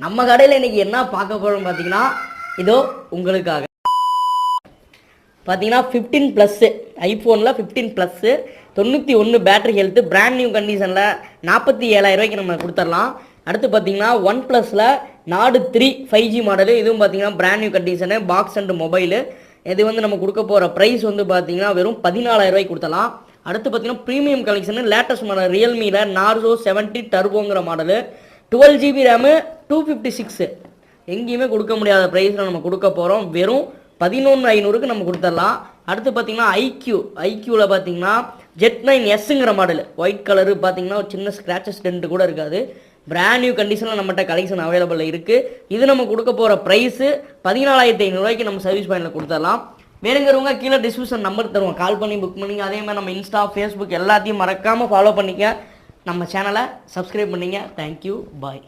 நம்ம கடையில் இன்றைக்கி என்ன பார்க்க போகிறோம் பார்த்தீங்கன்னா, இதோ உங்களுக்காக பார்த்தீங்கன்னா 15+ ஐஃபோனில் 15+ 91 பேட்டரி ஹெல்த்து பிராண்ட் நியூ கண்டிஷனில் 47,000 ரூபாய்க்கு நம்ம கொடுத்துடலாம். அடுத்து பார்த்தீங்கன்னா OnePlusல நாடு 3 5G மாடலு, இதுவும் பார்த்தீங்கன்னா brand new condition box and mobile. இது வந்து நம்ம கொடுக்க போகிற ப்ரைஸ் வந்து பார்த்தீங்கன்னா வெறும் 14,000 ரூபாய்க்கு கொடுத்தலாம். அடுத்து பார்த்தீங்கன்னா ப்ரீமியம் கலெக்ஷனு லேட்டஸ்ட் மாடல் ரியல்மியில் நார்சோ 70 டர்போங்கிற மாடலு 12GB ரேமு 256 எங்கேயுமே கொடுக்க முடியாத ப்ரைஸில் நம்ம கொடுக்க போகிறோம். வெறும் 11,500க்கு நம்ம கொடுத்துடலாம். அடுத்து பார்த்தீங்கன்னா ஐக்யூவில் பார்த்தீங்கன்னா Z9Sங்கிற மாடல் ஒயிட் கலரு பார்த்தீங்கன்னா ஒரு சின்ன ஸ்க்ராச்சஸ் டென்ட் கூட இருக்காது. பிராண்ட் நியூ கண்டிஷனில் நம்மகிட்ட கலெக்ஷன் அவைலபிள் இருக்குது. இது நம்ம கொடுக்க போகிற ப்ரைஸு 14,500 ரூபாய்க்கு நம்ம சர்வீஸ் பாயிண்டில் கொடுத்துடலாம். வேணுங்கிறவங்க கீழே டிஸ்கிரிப்ஷன் நம்பர் தருவோம், கால் பண்ணி புக் பண்ணிங்க. அதே மாதிரி நம்ம இன்ஸ்டா ஃபேஸ்புக் எல்லாத்தையும் மறக்காமல் ஃபாலோ பண்ணிக்க. நம்ம சேனலை சப்ஸ்கிரைப் பண்ணிங்க. தேங்க்யூ, பாய்.